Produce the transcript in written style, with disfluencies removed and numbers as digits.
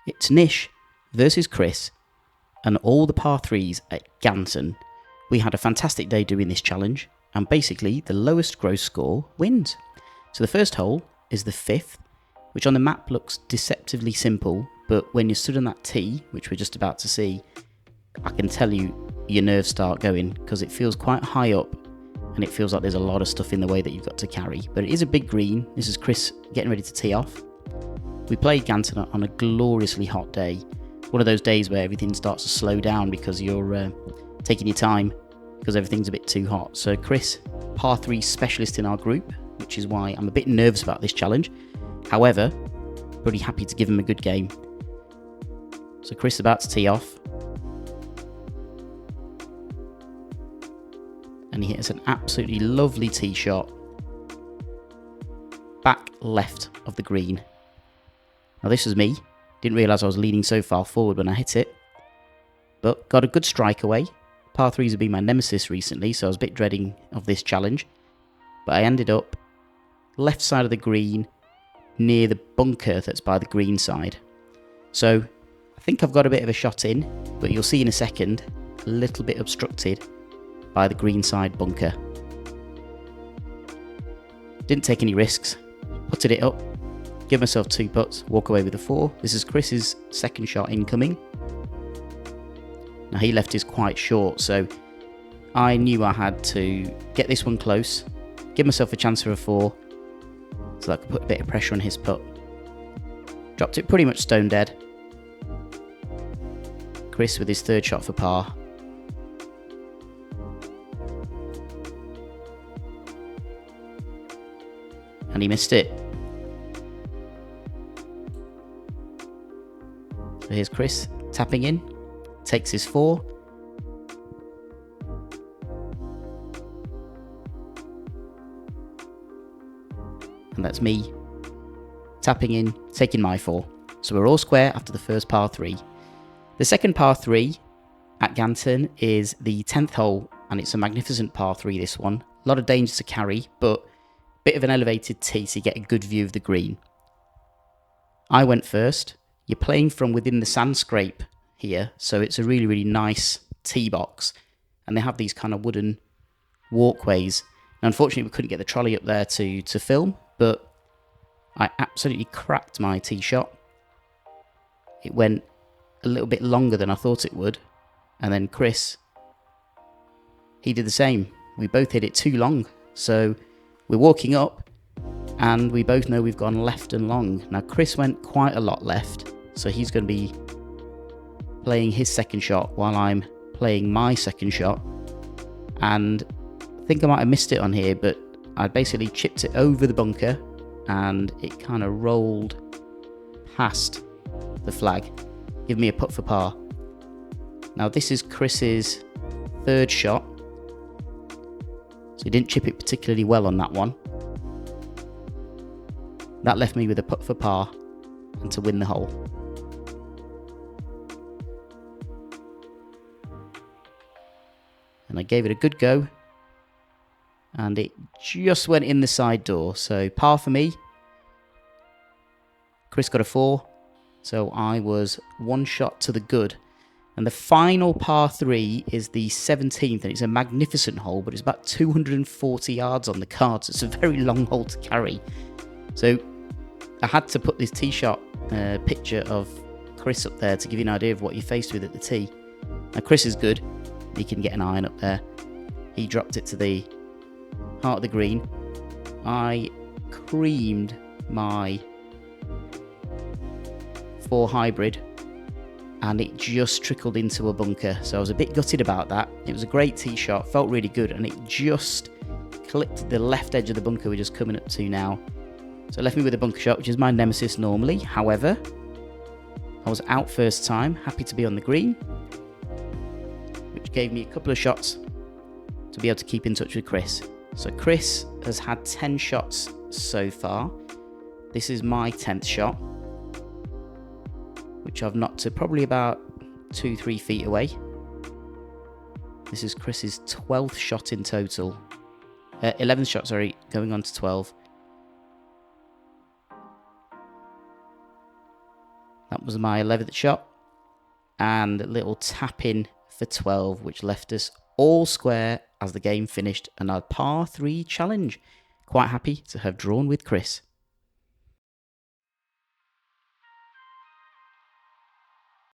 It's Nish versus Chris and all the par 3s at Ganton. We had a fantastic day doing this challenge, and basically the lowest gross score wins. So the first hole is the 5th, which on the map looks deceptively simple, but when you're stood on that tee, which we're just about to see, I can tell you your nerves start going because it feels quite high up and it feels like there's a lot of stuff in the way that you've got to carry. But it is a big green. This is Chris getting ready to tee off. We played Ganton on a gloriously hot day. One of those days where everything starts to slow down because you're taking your time because everything's a bit too hot. So Chris, par 3 specialist in our group, which is why I'm a bit nervous about this challenge. However, pretty happy to give him a good game. So Chris is about to tee off. And he hits an absolutely lovely tee shot. Back left of the green. Now this was me. Didn't realise I was leaning so far forward when I hit it. But got a good strike away. Par 3s have been my nemesis recently, so I was a bit dreading of this challenge. But I ended up left side of the green, near the bunker that's by the green side. So I think I've got a bit of a shot in, but you'll see in a second, a little bit obstructed by the green side bunker. Didn't take any risks, putted it up, give myself 2 putts, walk away with a 4. This is Chris's second shot incoming. Now he left his quite short, so I knew I had to get this one close, give myself a chance for a 4, so that I could put a bit of pressure on his putt. Dropped it pretty much stone dead. Chris with his 3rd shot for par. And he missed it. So here's Chris tapping in, takes his 4. And that's me tapping in, taking my 4. So we're all square after the first par 3. The second par 3 at Ganton is the 10th hole, and it's a magnificent par 3, this one. A lot of danger to carry, but a bit of an elevated tee so you get a good view of the green. I went first. You're playing from within the sand scrape here, so it's a really, really nice tee box. And they have these kind of wooden walkways. Now, unfortunately, we couldn't get the trolley up there to film, but I absolutely cracked my tee shot. It went a little bit longer than I thought it would. And then Chris, he did the same. We both hit it too long. So we're walking up and we both know we've gone left and long. Now Chris went quite a lot left, so he's going to be playing his second shot while I'm playing my second shot. And I think I might have missed it on here, but I basically chipped it over the bunker and it kind of rolled past the flag, give me a putt for par. Now this is Chris's 3rd shot, so he didn't chip it particularly well on that one. That left me with a putt for par and to win the hole. And I gave it a good go, and it just went in the side door. So par for me. Chris got a 4. So I was 1 shot to the good. And the final par 3 is the 17th, and it's a magnificent hole, but it's about 240 yards on the card, so it's a very long hole to carry. So I had to put this tee shot picture of Chris up there to give you an idea of what you're faced with at the tee. Now Chris is good. He can get an iron up there. He dropped it to the heart of the green. I creamed my 4 hybrid and it just trickled into a bunker, so I was a bit gutted about that. It was a great tee shot, felt really good, and it just clipped the left edge of the bunker we're just coming up to now. So it left me with a bunker shot, which is my nemesis normally. However, I was out first time, happy to be on the green, which gave me a couple of shots to be able to keep in touch with Chris. So Chris has had 10 shots so far. This is my 10th shot, which I've knocked to probably about 2-3 feet away. This is Chris's 12th shot in total. 11th shot, sorry, going on to 12. That was my 11th shot. And a little tap in for 12, which left us all square as the game finished, and our par 3 challenge. Quite happy to have drawn with Chris.